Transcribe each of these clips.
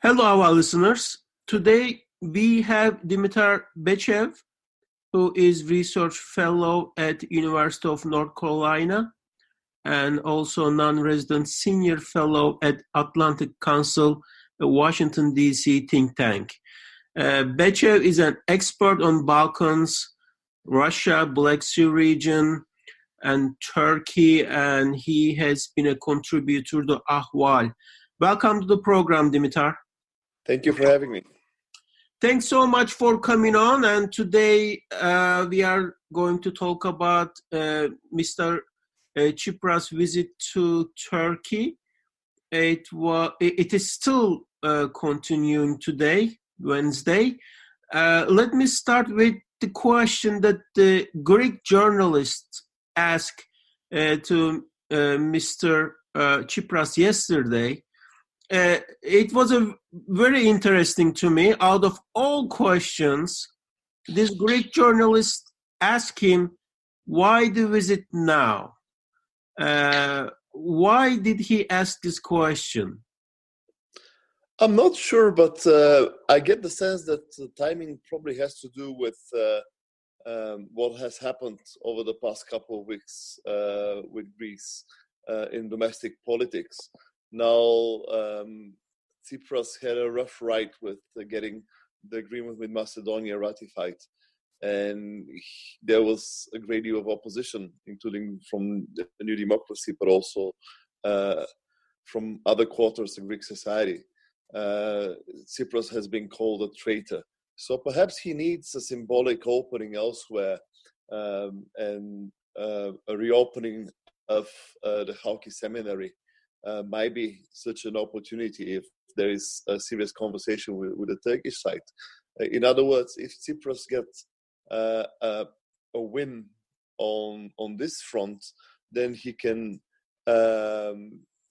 Hello, our listeners. Today we have Dimitar Bechev, who is research fellow at University of North Carolina and also non-resident senior fellow at Atlantic Council, a Washington, D.C. think tank. Bechev is an expert on Balkans, Russia, Black Sea region, and Turkey, and he has been a contributor to Ahval. Welcome to the program, Dimitar. Thank you for having me. Thanks so much for coming on. And today we are going to talk about Mr. Tsipras' visit to Turkey. It is still continuing today, Wednesday. Let me start with the question that the Greek journalist asked to Mr. Tsipras yesterday. It was very interesting to me. Out of all questions, this Greek journalist asked him, why the visit now? Why did he ask this question? I'm not sure, but I get the sense that the timing probably has to do with what has happened over the past couple of weeks with Greece in domestic politics. Now, Tsipras had a rough ride with getting the agreement with Macedonia ratified, and there was a great deal of opposition, including from the New Democracy, but also from other quarters of Greek society. Tsipras has been called a traitor. So perhaps he needs a symbolic opening elsewhere and a reopening of the Halki Seminary. Might be such an opportunity if there is a serious conversation with the Turkish side. In other words, if Tsipras gets a win on this front, then he can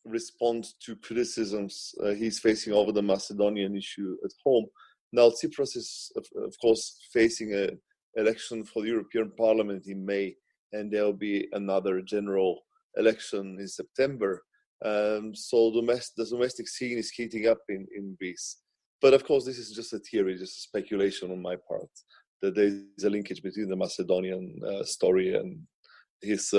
respond to criticisms he's facing over the Macedonian issue at home. Now, Tsipras is, of course, facing an election for the European Parliament in May, and there will be another general election in September. So the domestic scene is heating up in Greece. But of course, this is just a theory, just a speculation on my part, that there is a linkage between the Macedonian story and his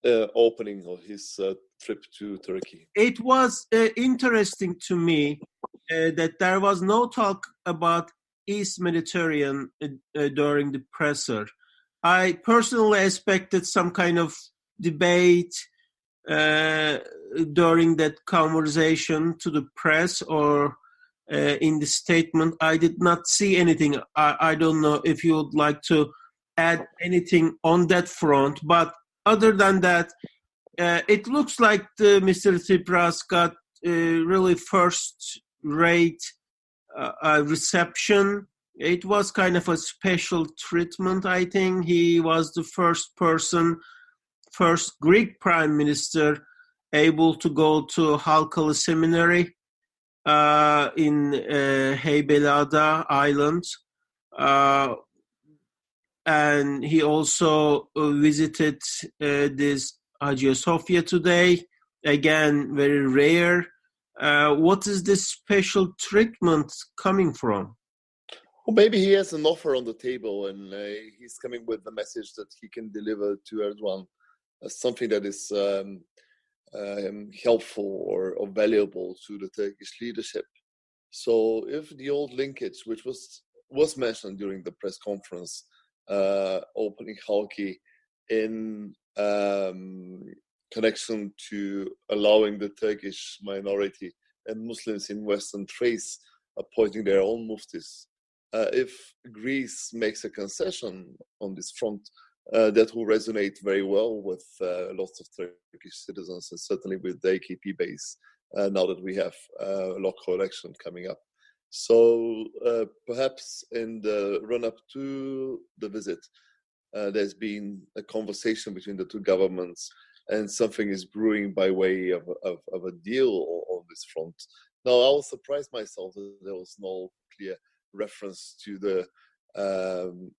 opening or his trip to Turkey. It was interesting to me that there was no talk about East Mediterranean during the presser. I personally expected some kind of debate during that conversation to the press or in the statement. I did not see anything. I don't know if you would like to add anything on that front, but other than that, it looks like Mr. Tsipras got really first-rate reception. It was kind of a special treatment, I think. He was the first Greek prime minister able to go to Halki Seminary in Heybeliada Island. And he also visited this Hagia Sophia today. Again, very rare. What is this special treatment coming from? Well, maybe he has an offer on the table and he's coming with the message that he can deliver to Erdogan. Something that is helpful or valuable to the Turkish leadership. So if the old linkage, which was mentioned during the press conference, opening Halki in connection to allowing the Turkish minority and Muslims in Western Thrace appointing their own muftis, if Greece makes a concession on this front, that will resonate very well with lots of Turkish citizens and certainly with the AKP base now that we have a local election coming up. So perhaps in the run-up to the visit, there's been a conversation between the two governments and something is brewing by way of a deal on this front. Now, I was surprised myself that there was no clear reference to the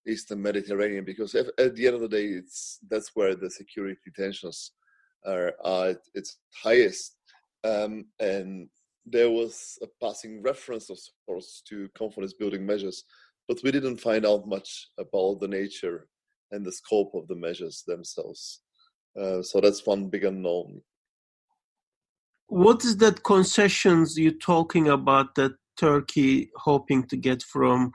Eastern Mediterranean, because at the end of the day, that's where the security tensions are at its highest. And there was a passing reference, of course, to confidence-building measures, but we didn't find out much about the nature and the scope of the measures themselves. So that's one big unknown. What is that concessions you're talking about that Turkey hoping to get from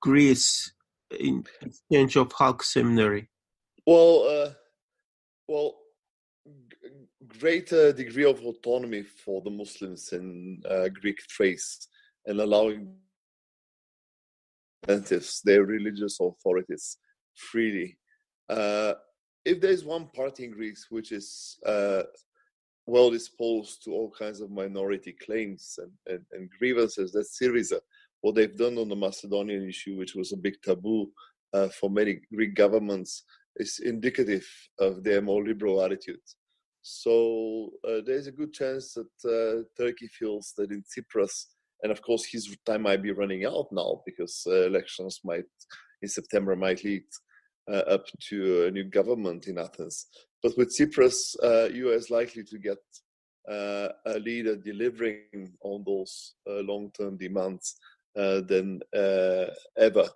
Greece in exchange of Halki Seminary? Well, greater degree of autonomy for the Muslims in Greek Thrace, and allowing their religious authorities freely. If there's one party in Greece which is well disposed to all kinds of minority claims and grievances, that's Syriza. What they've done on the Macedonian issue, which was a big taboo for many Greek governments, is indicative of their more liberal attitude. So there's a good chance that Turkey feels that in Tsipras, and of course his time might be running out now because elections in September might lead up to a new government in Athens. But with Tsipras, you are as likely to get a leader delivering on those long-term demands than ever.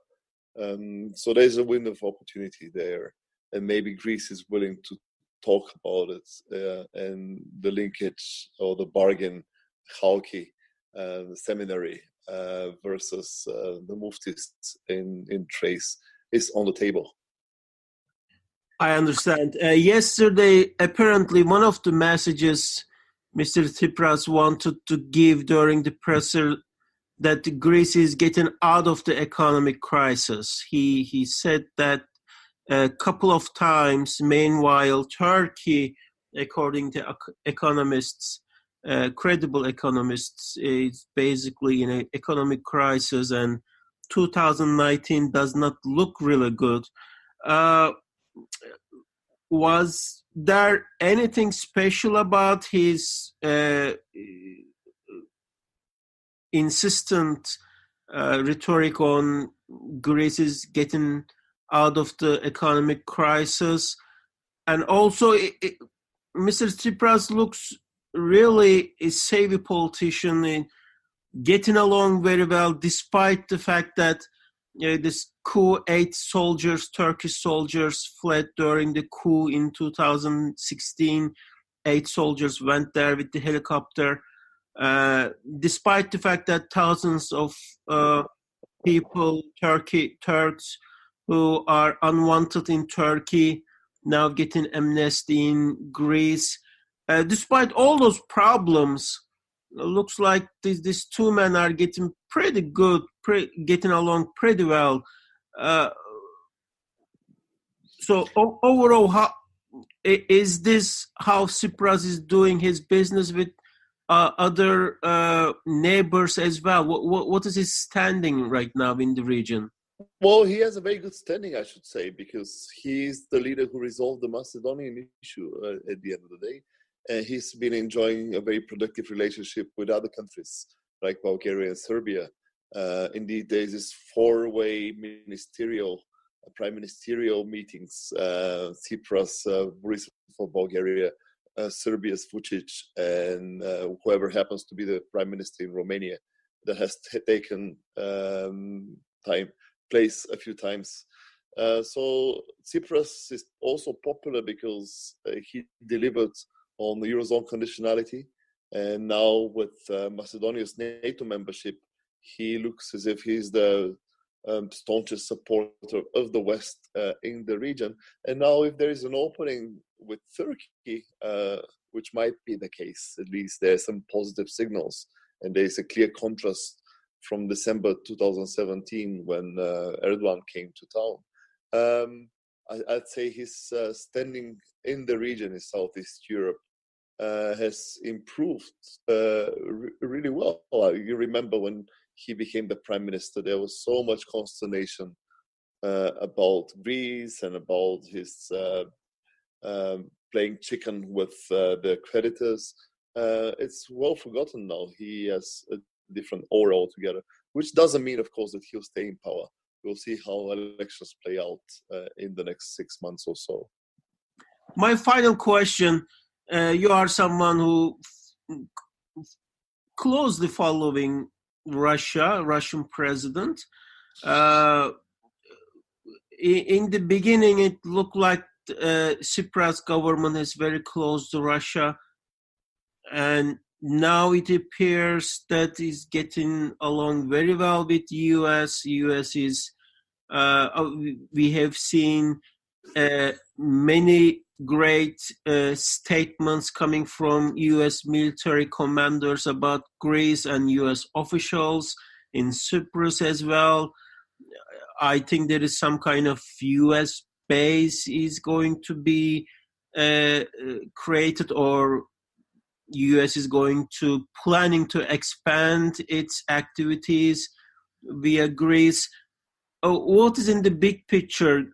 So there's a window of opportunity there, and maybe Greece is willing to talk about it, and the linkage or the bargain, Halki, the seminary versus the muftis in Thrace is on the table. I understand. Yesterday, apparently, one of the messages Mr. Tsipras wanted to give during the presser that Greece is getting out of the economic crisis. He said that a couple of times. Meanwhile, Turkey, according to economists, credible economists, is basically in an economic crisis, and 2019 does not look really good. Was there anything special about his insistent rhetoric on Greece is getting out of the economic crisis? And also, Mr. Tsipras looks really a savvy politician in getting along very well, despite the fact that this coup, 8 soldiers, Turkish soldiers, fled during the coup in 2016. 8 soldiers went there with the helicopter. Despite the fact that thousands of people, Turks who are unwanted in Turkey, now getting amnesty in Greece. Despite all those problems, looks like these two men are getting pretty good, getting along pretty well. So overall, how is this how Tsipras is doing his business with other neighbors as well? What is his standing right now in the region? Well, he has a very good standing, I should say, because he's the leader who resolved the Macedonian issue at the end of the day. And he's been enjoying a very productive relationship with other countries like Bulgaria and Serbia. Indeed, there's this 4-way prime ministerial meetings. Tsipras, Boris for Bulgaria, Serbia's Vučić, and whoever happens to be the prime minister in Romania, that has taken place a few times. So Tsipras is also popular because he delivered on the Eurozone conditionality, and now with Macedonia's NATO membership, he looks as if he's the staunchest supporter of the West in the region. And now if there is an opening with Turkey, which might be the case, at least there are some positive signals, and there is a clear contrast from December 2017 when Erdogan came to town. I'd say his standing in the region in Southeast Europe has improved really well. You remember when he became the prime minister, there was so much consternation about Greece and about his playing chicken with the creditors. It's well forgotten now. He has a different aura altogether, which doesn't mean, of course, that he'll stay in power. We'll see how elections play out in the next 6 months or so. My final question, you are someone who closely following Russian president. In the beginning, it looked like Tsipras government is very close to Russia, and now it appears that is getting along very well with U.S. U.S. is we have seen many great statements coming from U.S. military commanders about Greece and U.S. officials in Cyprus as well. I think there is some kind of U.S. base is going to be created, or U.S. is planning to expand its activities via Greece. What is in the big picture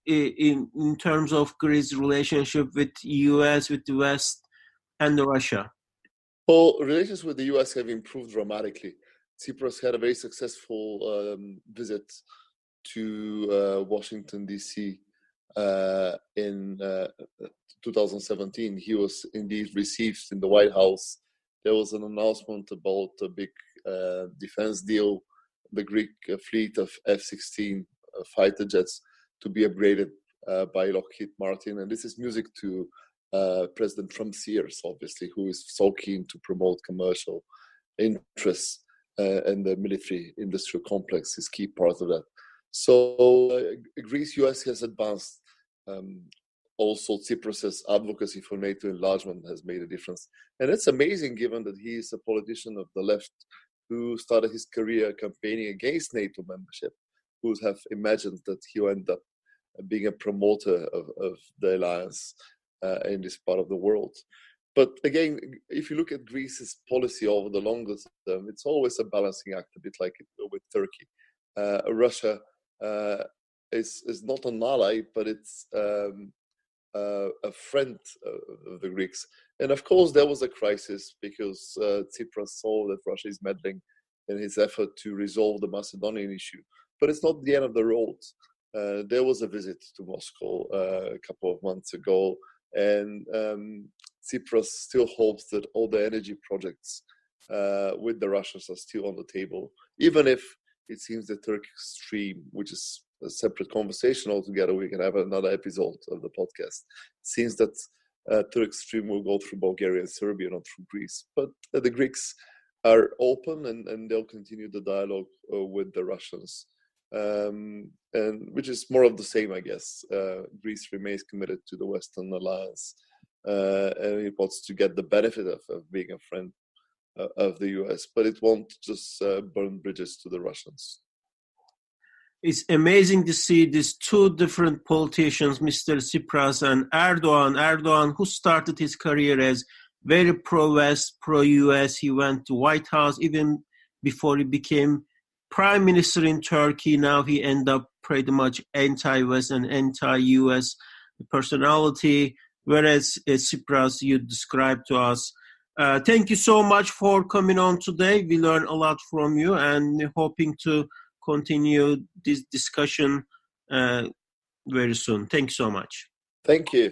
in terms of Greece's relationship with U.S., with the West, and Russia? Well, relations with the U.S. have improved dramatically. Tsipras had a very successful visit to Washington, D.C. In 2017. He was indeed received in the White House. There was an announcement about a big defense deal, the Greek fleet of F-16 fighter jets to be upgraded by Lockheed Martin. And this is music to President Trump's ears, obviously, who is so keen to promote commercial interests, and the military industrial complex is key part of that. So Greece, US has advanced. Also, Tsipras' advocacy for NATO enlargement has made a difference. And it's amazing given that he is a politician of the left who started his career campaigning against NATO membership, who would have imagined that he would end up being a promoter of the alliance in this part of the world. But again, if you look at Greece's policy over the longer term, it's always a balancing act, a bit like with Turkey. Russia is not an ally, but it's a friend of the Greeks. And of course, there was a crisis because Tsipras saw that Russia is meddling in his effort to resolve the Macedonian issue. But it's not the end of the road. There was a visit to Moscow a couple of months ago, and Tsipras still hopes that all the energy projects with the Russians are still on the table, even if it seems the Turkish stream, which is a separate conversation altogether, we can have another episode of the podcast. It seems that Turkish stream will go through Bulgaria and Serbia, not through Greece. But the Greeks are open, and they'll continue the dialogue with the Russians, and which is more of the same, I guess. Greece remains committed to the Western alliance, and it wants to get the benefit of being a friend of the US, but it won't just burn bridges to the Russians. It's amazing to see these two different politicians, Mr. Tsipras and Erdogan. Erdogan, who started his career as very pro-West, pro-US. He went to White House even before he became prime minister in Turkey. Now he ended up pretty much anti-West and anti-US personality, whereas Tsipras, you described to us. Thank you so much for coming on today. We learned a lot from you, and hoping to continue this discussion very soon. Thank you so much. Thank you.